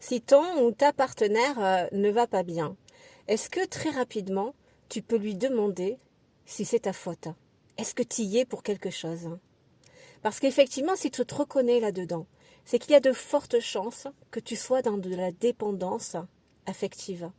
Si ton ou ta partenaire ne va pas bien, est-ce que très rapidement, tu peux lui demander si c'est ta faute? Est-ce que tu y es pour quelque chose? Parce qu'effectivement, si tu te reconnais là-dedans, c'est qu'il y a de fortes chances que tu sois dans de la dépendance affective.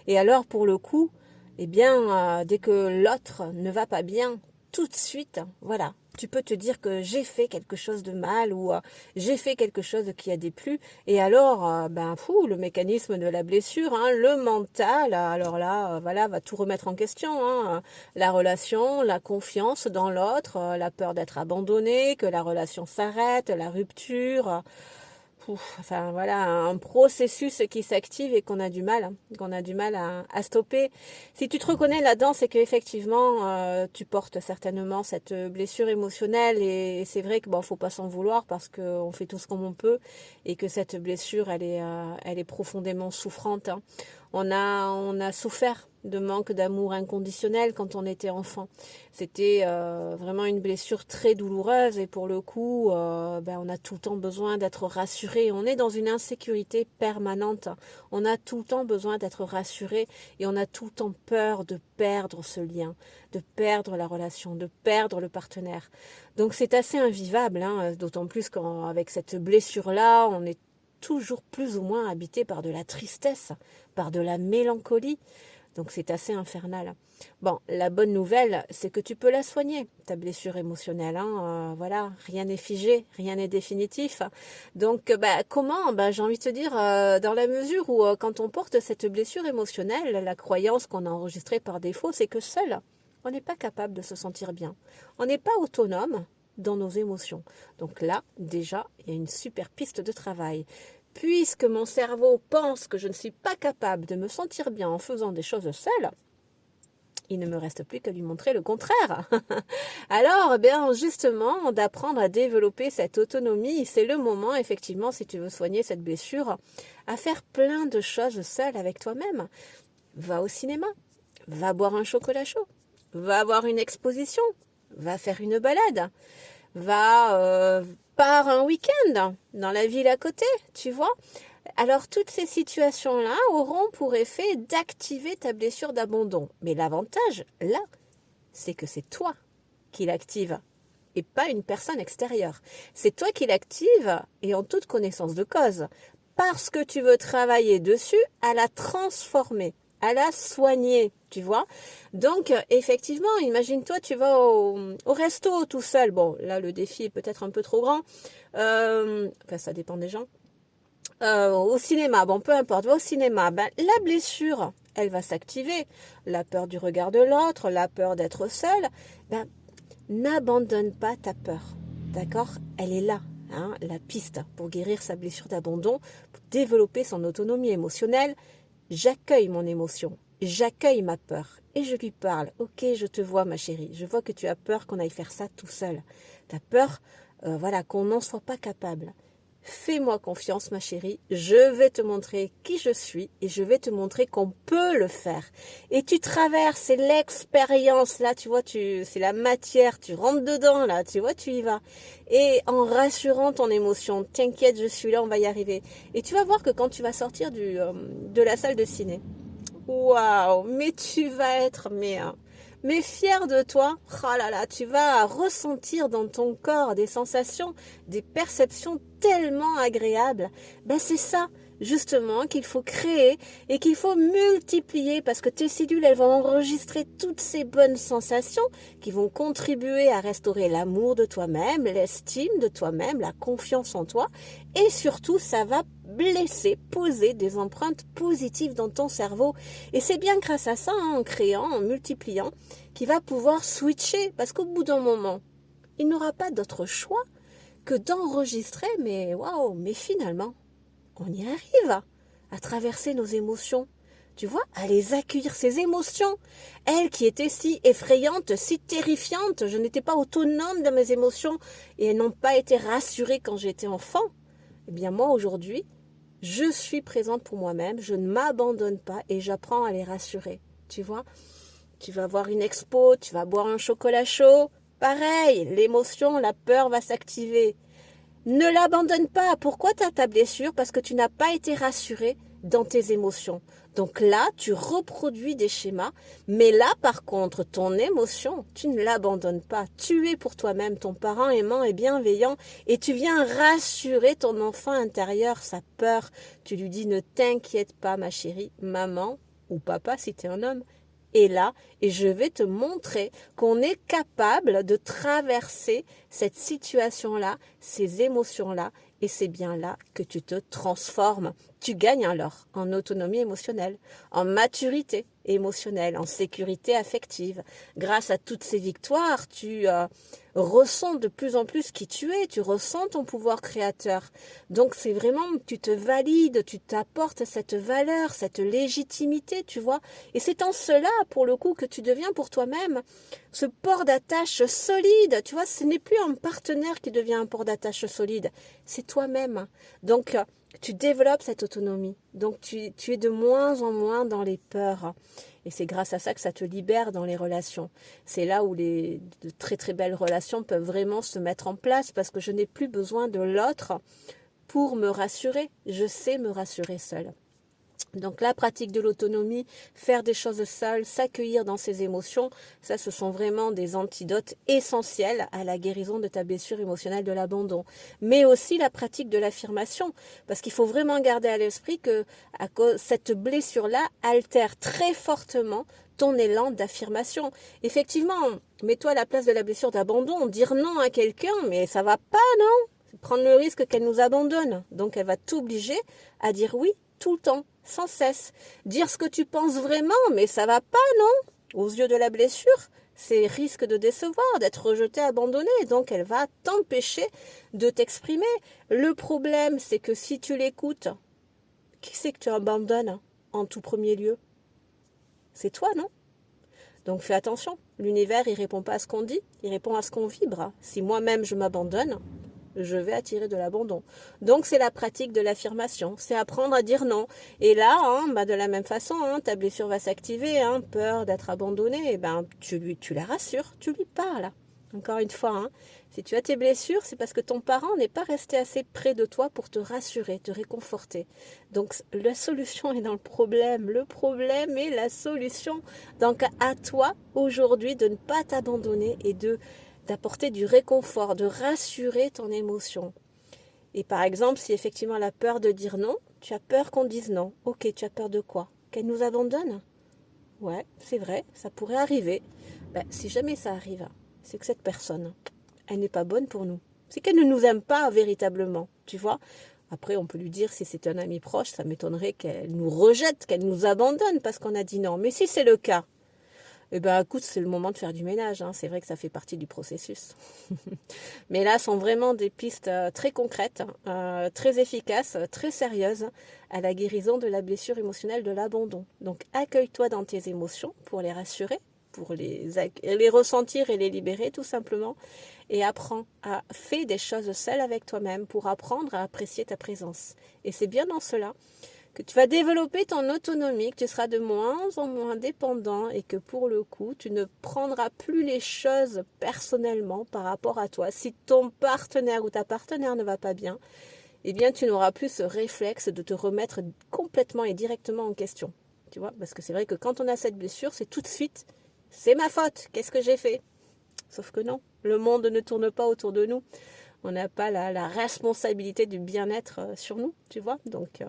Et alors, pour le coup, eh bien, dès que l'autre ne va pas bien, tout de suite, voilà, tu peux te dire que j'ai fait quelque chose de mal ou j'ai fait quelque chose qui a déplu. Et alors, le mécanisme de la blessure, hein, le mental, alors là, voilà, va tout remettre en question. Hein, la relation, la confiance dans l'autre, la peur d'être abandonné, que la relation s'arrête, la rupture. Enfin voilà, un processus qui s'active et qu'on a du mal à stopper. Si tu te reconnais là-dedans, c'est qu'effectivement, tu portes certainement cette blessure émotionnelle et c'est vrai que bon, faut pas s'en vouloir parce qu'on fait tout ce qu'on peut et que cette blessure, elle est profondément souffrante. Hein. On a souffert de manque d'amour inconditionnel quand on était enfant. C'était vraiment une blessure très douloureuse et pour le coup, on a tout le temps besoin d'être rassuré. On est dans une insécurité permanente. On a tout le temps besoin d'être rassuré et on a tout le temps peur de perdre ce lien, de perdre la relation, de perdre le partenaire. Donc c'est assez invivable, hein, d'autant plus qu'avec cette blessure-là, on est toujours plus ou moins habité par de la tristesse, par de la mélancolie. Donc c'est assez infernal. Bon, la bonne nouvelle, c'est que tu peux la soigner, ta blessure émotionnelle. Hein, voilà, rien n'est figé, rien n'est définitif. Donc comment j'ai envie de te dire, dans la mesure où quand on porte cette blessure émotionnelle, la croyance qu'on a enregistrée par défaut, c'est que seul, on n'est pas capable de se sentir bien. On n'est pas autonome dans nos émotions. Donc là, déjà, il y a une super piste de travail. Puisque mon cerveau pense que je ne suis pas capable de me sentir bien en faisant des choses seule, il ne me reste plus qu'à lui montrer le contraire. Alors, justement, d'apprendre à développer cette autonomie, c'est le moment, effectivement, si tu veux soigner cette blessure, à faire plein de choses seule avec toi-même. Va au cinéma, va boire un chocolat chaud, va avoir une exposition, va faire une balade, va par un week-end dans la ville à côté, tu vois. Alors toutes ces situations-là auront pour effet d'activer ta blessure d'abandon. Mais l'avantage, là, c'est que c'est toi qui l'active et pas une personne extérieure. C'est toi qui l'active et en toute connaissance de cause. Parce que tu veux travailler dessus, à la transformer, à la soigner, tu vois. Donc, effectivement, imagine-toi, tu vas au resto tout seul. Bon, là, le défi est peut-être un peu trop grand. Ça dépend des gens. Au cinéma, bon, peu importe, va au cinéma. La blessure, elle va s'activer. La peur du regard de l'autre, la peur d'être seul. N'abandonne pas ta peur, d'accord? Elle est là, hein, la piste pour guérir sa blessure d'abandon, pour développer son autonomie émotionnelle. J'accueille mon émotion, j'accueille ma peur et je lui parle. Ok, je te vois ma chérie, je vois que tu as peur qu'on aille faire ça tout seul. Tu as peur qu'on n'en soit pas capable. Fais-moi confiance, ma chérie. Je vais te montrer qui je suis et je vais te montrer qu'on peut le faire. Et tu traverses, c'est l'expérience, là, tu vois, c'est la matière, tu rentres dedans, là, tu vois, tu y vas. Et en rassurant ton émotion, t'inquiète, je suis là, on va y arriver. Et tu vas voir que quand tu vas sortir de la salle de ciné, waouh, mais tu vas être, mais fier de toi, oh là là, tu vas ressentir dans ton corps des sensations, des perceptions tellement agréables. C'est ça, justement, qu'il faut créer et qu'il faut multiplier parce que tes cellules, elles vont enregistrer toutes ces bonnes sensations qui vont contribuer à restaurer l'amour de toi-même, l'estime de toi-même, la confiance en toi et surtout, ça va blesser, poser des empreintes positives dans ton cerveau. Et c'est bien grâce à ça, hein, en créant, en multipliant, qu'il va pouvoir switcher. Parce qu'au bout d'un moment, il n'aura pas d'autre choix que d'enregistrer. Mais waouh, mais finalement, on y arrive à traverser nos émotions. Tu vois, à les accueillir, ces émotions. Elles qui étaient si effrayantes, si terrifiantes, je n'étais pas autonome de mes émotions et elles n'ont pas été rassurées quand j'étais enfant. Eh bien moi aujourd'hui, je suis présente pour moi-même, je ne m'abandonne pas et j'apprends à les rassurer. Tu vois, tu vas voir une expo, tu vas boire un chocolat chaud, pareil, l'émotion, la peur va s'activer. Ne l'abandonne pas. Pourquoi tu as ta blessure? Parce que tu n'as pas été rassuré dans tes émotions. Donc là, tu reproduis des schémas. Mais là, par contre, ton émotion, tu ne l'abandonnes pas. Tu es pour toi-même ton parent aimant et bienveillant et tu viens rassurer ton enfant intérieur, sa peur. Tu lui dis, ne t'inquiète pas, ma chérie, maman ou papa, si tu es un homme, est là et je vais te montrer qu'on est capable de traverser cette situation-là, ces émotions-là, et c'est bien là que tu te transformes. Tu gagnes alors en autonomie émotionnelle, en maturité émotionnelle, en sécurité affective. Grâce à toutes ces victoires, tu ressens de plus en plus qui tu es, tu ressens ton pouvoir créateur. Donc c'est vraiment, tu te valides, tu t'apportes cette valeur, cette légitimité, tu vois. Et c'est en cela, pour le coup, que tu deviens pour toi-même ce port d'attache solide. Tu vois, ce n'est plus un partenaire qui devient un port d'attache solide, c'est toi-même. Donc, tu développes cette autonomie. Donc, tu es de moins en moins dans les peurs. Et c'est grâce à ça que ça te libère dans les relations. C'est là où de très très belles relations peuvent vraiment se mettre en place parce que je n'ai plus besoin de l'autre pour me rassurer. Je sais me rassurer seule. Donc la pratique de l'autonomie, faire des choses seules, s'accueillir dans ses émotions, ça ce sont vraiment des antidotes essentiels à la guérison de ta blessure émotionnelle de l'abandon. Mais aussi la pratique de l'affirmation, parce qu'il faut vraiment garder à l'esprit que cette blessure-là altère très fortement ton élan d'affirmation. Effectivement, mets-toi à la place de la blessure d'abandon, dire non à quelqu'un, mais ça va pas, non? Prendre le risque qu'elle nous abandonne. Donc elle va t'obliger à dire oui tout le temps, sans cesse. Dire ce que tu penses vraiment, mais ça va pas, non? Aux yeux de la blessure, c'est risque de décevoir, d'être rejeté, abandonné. Donc elle va t'empêcher de t'exprimer. Le problème, c'est que si tu l'écoutes, qui c'est que tu abandonnes en tout premier lieu? C'est toi, non? Donc fais attention. L'univers, il répond pas à ce qu'on dit, il répond à ce qu'on vibre. Si moi-même je m'abandonne, je vais attirer de l'abandon. Donc c'est la pratique de l'affirmation, c'est apprendre à dire non. Et là, de la même façon, ta blessure va s'activer, peur d'être abandonné, et tu la rassures, tu lui parles. Encore une fois, si tu as tes blessures, c'est parce que ton parent n'est pas resté assez près de toi pour te rassurer, te réconforter. Donc la solution est dans le problème est la solution. Donc à toi aujourd'hui de ne pas t'abandonner et d'apporter du réconfort, de rassurer ton émotion. Et par exemple, si effectivement la peur de dire non, tu as peur qu'on dise non. Ok, tu as peur de quoi? Qu'elle nous abandonne? Ouais, c'est vrai, ça pourrait arriver. Si jamais ça arrive, c'est que cette personne, elle n'est pas bonne pour nous. C'est qu'elle ne nous aime pas véritablement, tu vois. Après, on peut lui dire, si c'est un ami proche, ça m'étonnerait qu'elle nous rejette, qu'elle nous abandonne parce qu'on a dit non. Mais si c'est le cas, écoute, c'est le moment de faire du ménage. C'est vrai que ça fait partie du processus. Mais là, sont vraiment des pistes très concrètes, très efficaces, très sérieuses à la guérison de la blessure émotionnelle de l'abandon. Donc, accueille-toi dans tes émotions pour les rassurer, pour les ressentir et les libérer tout simplement. Et apprends à faire des choses seule avec toi-même pour apprendre à apprécier ta présence. Et c'est bien dans cela que tu vas développer ton autonomie, que tu seras de moins en moins dépendant et que pour le coup, tu ne prendras plus les choses personnellement par rapport à toi. Si ton partenaire ou ta partenaire ne va pas bien, eh bien tu n'auras plus ce réflexe de te remettre complètement et directement en question. Tu vois, parce que c'est vrai que quand on a cette blessure, c'est tout de suite, c'est ma faute, qu'est-ce que j'ai fait? Sauf que non, le monde ne tourne pas autour de nous. On n'a pas la responsabilité du bien-être sur nous, tu vois. Donc,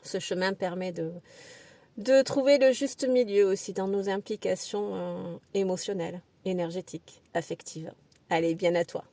ce chemin permet de trouver le juste milieu aussi dans nos implications émotionnelles, énergétiques, affectives. Allez, bien à toi.